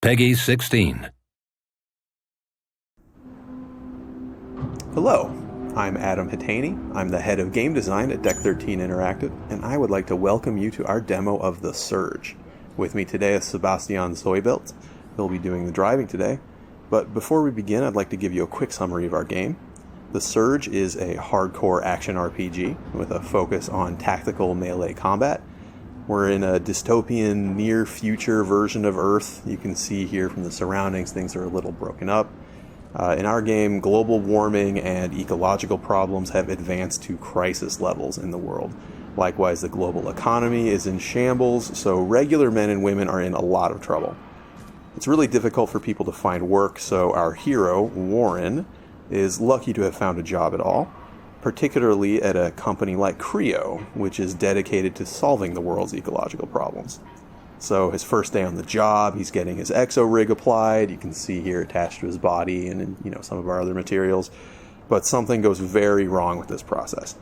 Peggy 16. Hello, I'm Adam Hitaney. I'm the head of game design at Deck 13 Interactive, and I would like to welcome you to our demo of The Surge. With me today is Sebastian Zoibelt. He'll be doing the driving today. But before we begin, I'd like to give you a quick summary of our game. The Surge is a hardcore action RPG with a focus on tactical melee combat. We're in a dystopian, near-future version of Earth. You can see here from the surroundings, things are a little broken up. In our game, global warming and ecological problems have advanced to crisis levels in the world. Likewise, the global economy is in shambles, so regular men and women are in a lot of trouble. It's really difficult for people to find work, so our hero, Warren, is lucky to have found a job at all, particularly at a company like Creo, which is dedicated to solving the world's ecological problems. So his first day on the job, he's getting his exo rig applied. You can see here attached to his body and some of our other materials. But something goes very wrong with this process.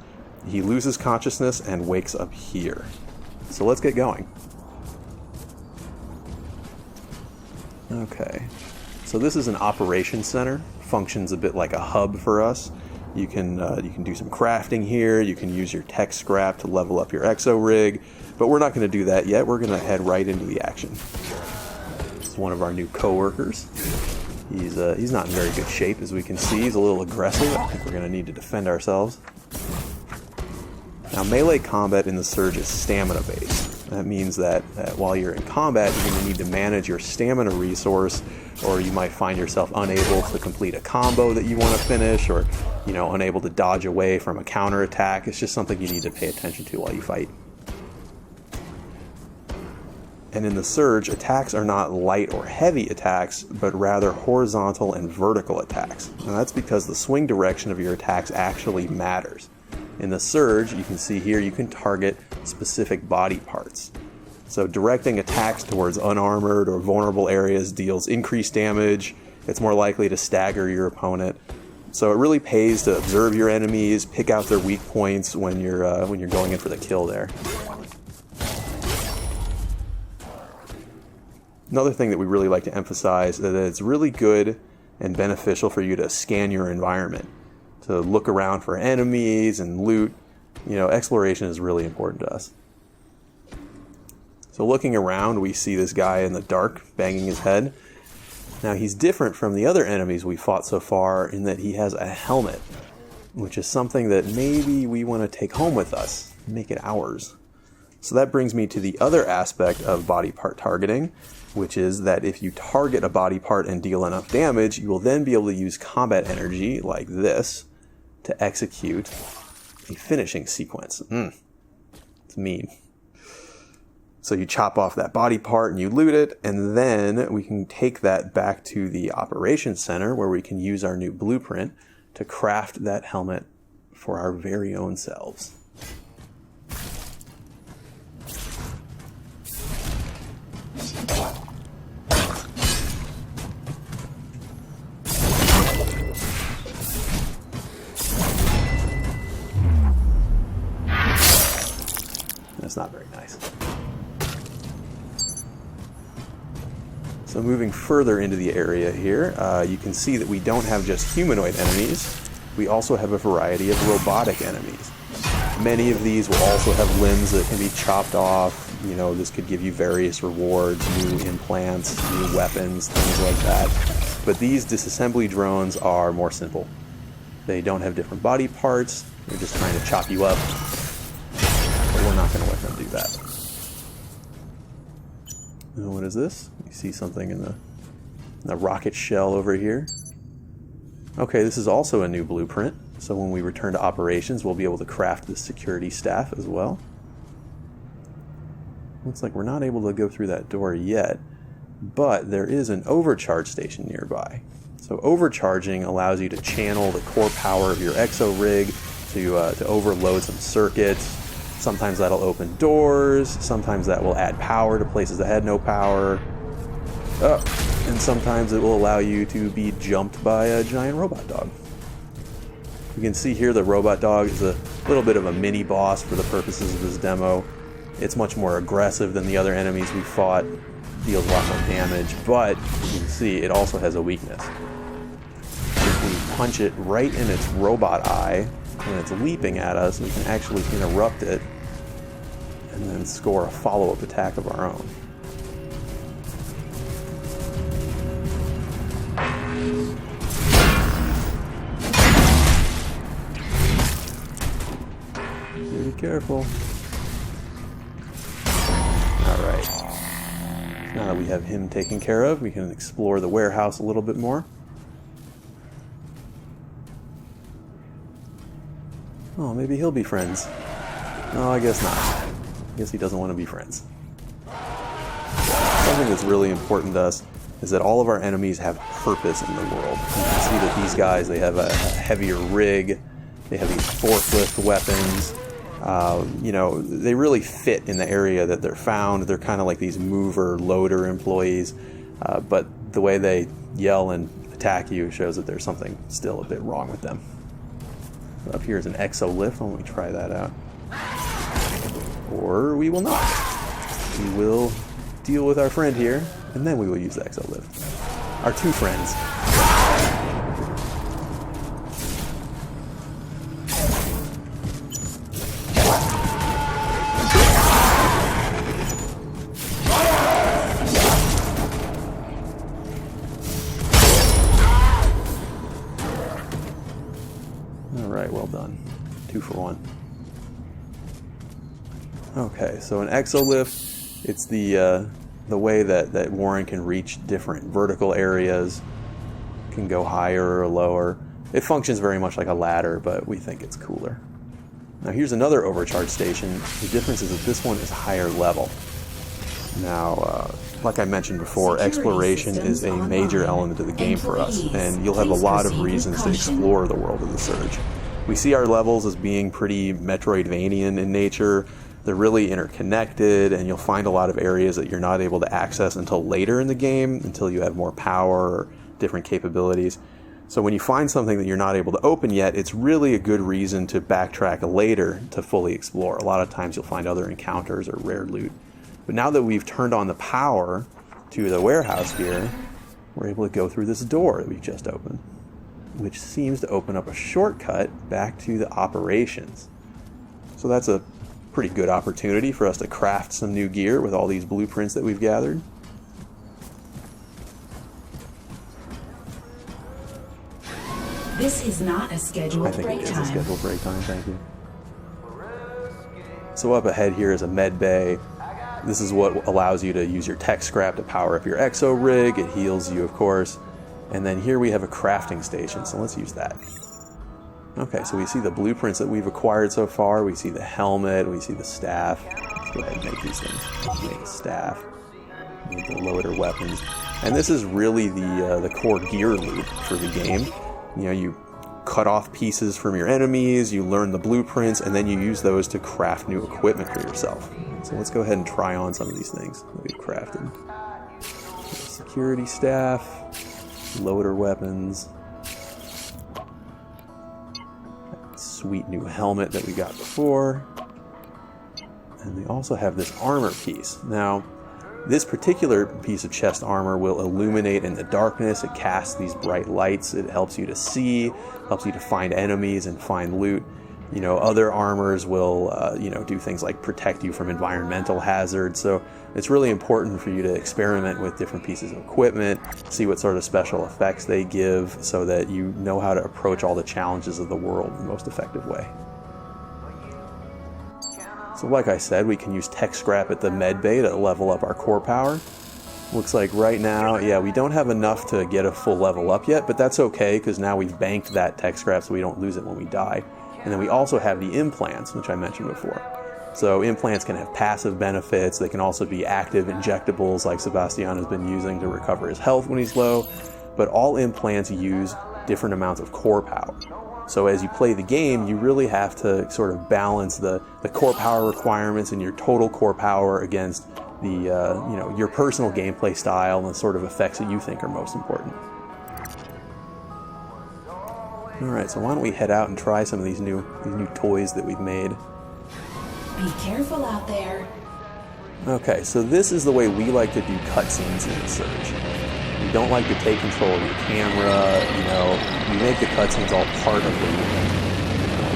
He loses consciousness and wakes up here. So let's get going. Okay, so this is an operations center. Functions a bit like a hub for us. You can do some crafting here. You can use your tech scrap to level up your exo rig, but we're not going to do that yet. We're going to head right into the action. This is one of our new coworkers. He's not in very good shape, as we can see. He's a little aggressive. I think we're going to need to defend ourselves. Now, melee combat in the Surge is stamina based. That means that while you're in combat, you're going to need to manage your stamina resource, or you might find yourself unable to complete a combo that you want to finish, or unable to dodge away from a counterattack. It's just something you need to pay attention to while you fight. And in the Surge, attacks are not light or heavy attacks, but rather horizontal and vertical attacks. Now that's because the swing direction of your attacks actually matters. In the Surge, you can see here, you can target specific body parts. So directing attacks towards unarmored or vulnerable areas deals increased damage. It's more likely to stagger your opponent. So it really pays to observe your enemies, pick out their weak points when you're going in for the kill there. Another thing that we really like to emphasize is that it's really good and beneficial for you to scan your environment, to look around for enemies and loot. Exploration is really important to us. So looking around, we see this guy in the dark banging his head. Now he's different from the other enemies we fought so far in that he has a helmet, which is something that maybe we want to take home with us, make it ours. So that brings me to the other aspect of body part targeting, which is that if you target a body part and deal enough damage, you will then be able to use combat energy like this to execute a finishing sequence. It's mean. So you chop off that body part and you loot it, and then we can take that back to the operations center where we can use our new blueprint to craft that helmet for our very own selves. That's not very nice. So moving further into the area here, you can see that we don't have just humanoid enemies. We also have a variety of robotic enemies. Many of these will also have limbs that can be chopped off. This could give you various rewards, new implants, new weapons, things like that. But these disassembly drones are more simple. They don't have different body parts. They're just trying to chop you up. But we're not going to let them do that. And what is this? You see something in the rocket shell over here. Okay, this is also a new blueprint. So when we return to operations, we'll be able to craft the security staff as well. Looks like we're not able to go through that door yet, but there is an overcharge station nearby. So overcharging allows you to channel the core power of your exo rig to overload some circuits. Sometimes that'll open doors, sometimes that will add power to places that had no power. And sometimes it will allow you to be jumped by a giant robot dog. You can see here the robot dog is a little bit of a mini boss for the purposes of this demo. It's much more aggressive than the other enemies we fought. deals a lot more damage, but as you can see, it also has a weakness. If we punch it right in its robot eye when it's leaping at us, we can actually interrupt it and then score a follow-up attack of our own. Be careful. Alright. Now that we have him taken care of, we can explore the warehouse a little bit more. Oh, maybe he'll be friends. No, I guess not. I guess he doesn't want to be friends. Something that's really important to us is that all of our enemies have purpose in the world. You can see that these guys, they have a heavier rig, they have these forklift weapons. You know, they really fit in the area that they're found. They're kind of like these mover, loader employees, but the way they yell and attack you shows that there's something still a bit wrong with them. Up here is an exo-lift. Why don't we try that out? Or we will not. We will deal with our friend here, and then we will use the exo-lift. Our two friends. Alright, well done. 2 for 1. Okay, so an exo-lift, it's the way that Warren can reach different vertical areas, can go higher or lower. It functions very much like a ladder, but we think it's cooler. Now here's another overcharge station. The difference is that this one is higher level. Now, like I mentioned before, exploration is a major element of the game for us, and you'll have a lot of reasons to explore the world of the Surge. We see our levels as being pretty Metroidvanian in nature. They're really interconnected, and you'll find a lot of areas that you're not able to access until later in the game, until you have more power or different capabilities. So when you find something that you're not able to open yet, it's really a good reason to backtrack later to fully explore. A lot of times you'll find other encounters or rare loot. But now that we've turned on the power to the warehouse here, we're able to go through this door that we've just opened, which seems to open up a shortcut back to the operations. So that's a pretty good opportunity for us to craft some new gear with all these blueprints that we've gathered. This is not a scheduled break time. I think it is a scheduled break time, thank you. So up ahead here is a med bay. This is what allows you to use your tech scrap to power up your exo rig. It heals you, of course. And then here we have a crafting station, so let's use that. Okay, so we see the blueprints that we've acquired so far. We see the helmet, we see the staff. Let's go ahead and make these things. Make a staff, make the loader weapons. And this is really the core gear loop for the game. You know, you cut off pieces from your enemies, you learn the blueprints, and then you use those to craft new equipment for yourself. So let's go ahead and try on some of these things that we've crafted. Security staff, loader weapons, that sweet new helmet that we got before, and we also have this armor piece. Now, this particular piece of chest armor will illuminate in the darkness. It casts these bright lights. It helps you to see, helps you to find enemies and find loot. You know, other armors will, you know, do things like protect you from environmental hazards. So it's really important for you to experiment with different pieces of equipment, see what sort of special effects they give, so that you know how to approach all the challenges of the world in the most effective way. So like I said, we can use tech scrap at the med bay to level up our core power. Looks like right now, yeah, we don't have enough to get a full level up yet, but that's okay, because now we've banked that tech scrap so we don't lose it when we die. And then we also have the implants, which I mentioned before. So implants can have passive benefits. They can also be active injectables like Sebastian has been using to recover his health when he's low. But all implants use different amounts of core power. So as you play the game, you really have to sort of balance the core power requirements and your total core power against the you know, your personal gameplay style and the sort of effects that you think are most important. Alright, so why don't we head out and try some of these new toys that we've made. Be careful out there. Okay, so this is the way we like to do cutscenes in Surge. We don't like to take control of your camera, you know, we make the cutscenes all part of the movie.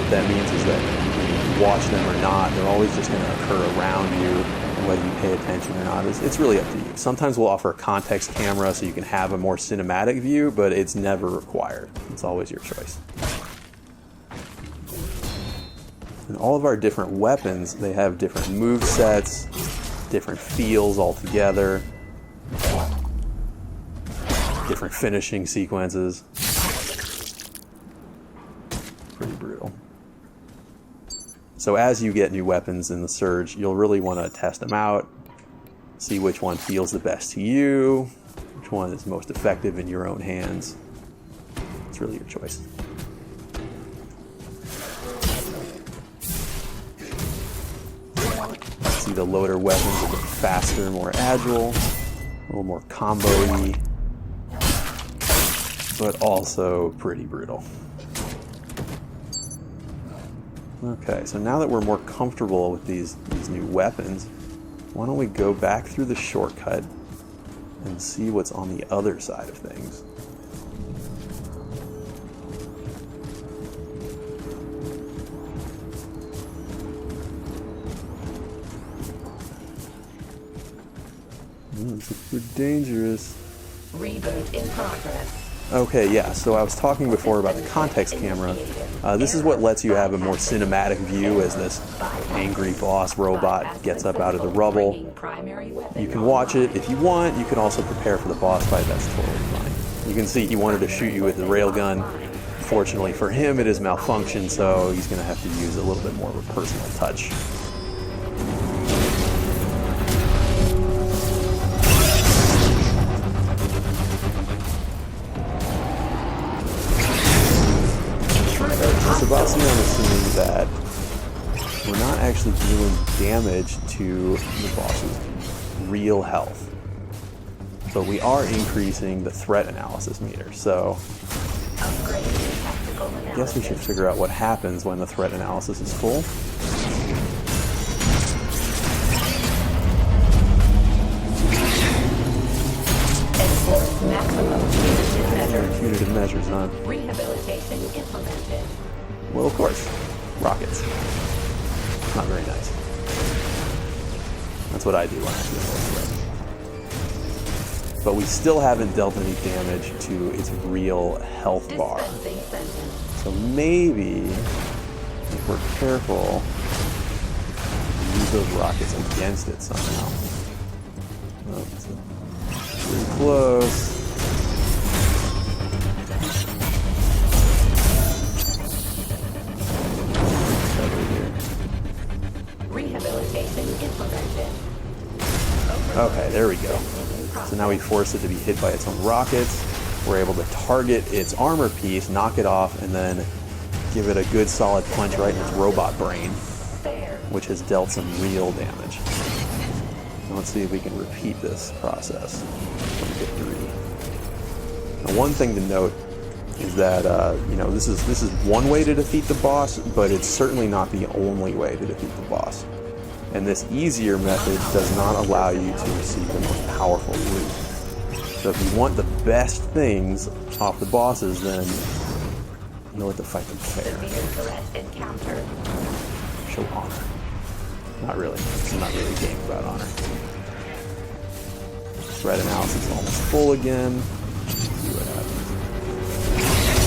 What that means is that whether you watch them or not, they're always just going to occur around you, and whether you pay attention or not, it's really up to you. Sometimes we'll offer a context camera so you can have a more cinematic view, but it's never required. It's always your choice. And all of our different weapons, they have different move sets, different feels altogether, different finishing sequences. Pretty brutal. So as you get new weapons in the Surge, you'll really want to test them out, see which one feels the best to you, which one is most effective in your own hands. It's really your choice. See the loader weapons a bit faster, more agile, a little more combo-y, but also pretty brutal. Okay, so now that we're more comfortable with these new weapons, why don't we go back through the shortcut and see what's on the other side of things. Super dangerous. Reboot in progress. Okay, yeah, so I was talking before about the context camera. This is what lets you have a more cinematic view as this angry boss robot gets up out of the rubble. You can watch it if you want. You can also prepare for the boss fight. That's totally fine. You can see he wanted to shoot you with the railgun. Fortunately for him, it has malfunctioned, so he's going to have to use a little bit more of a personal touch. Sebastian is assuming that we're not actually dealing damage to the boss's real health, but we are increasing the threat analysis meter, so I guess we should figure out what happens when the threat analysis is full. Punitive measures, huh? Rehabilitation implemented. Well, of course. Rockets. Not very nice. That's what I do when I feel threat. But we still haven't dealt any damage to its real health bar. So maybe, if we're careful, use those rockets against it somehow. Oh, it's pretty close. Okay, there we go. So now we force it to be hit by its own rockets. We're able to target its armor piece, knock it off, and then give it a good solid punch right in its robot brain, which has dealt some real damage. Now let's see if we can repeat this process. Now, one thing to note is that you know, this is one way to defeat the boss, but it's certainly not the only way to defeat the boss. And this easier method does not allow you to receive the most powerful loot. So if you want the best things off the bosses, then you know what to fight them fair. Show honor. Not really. It's not really a game about honor. Threat analysis is almost full again. See what happens.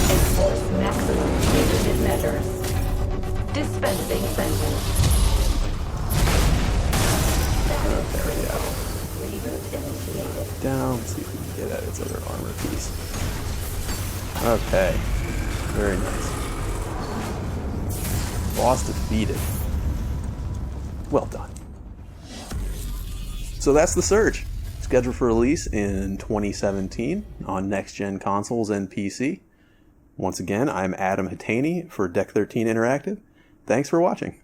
Enforce maximum punitive measures. Dispensing sentence. Down, see if we can get at its other armor piece. Okay, very nice. Boss defeated. Well done. So that's the Surge, scheduled for release in 2017 on next-gen consoles and PC. Once again, I'm Adam Hatani for Deck 13 Interactive. Thanks for watching.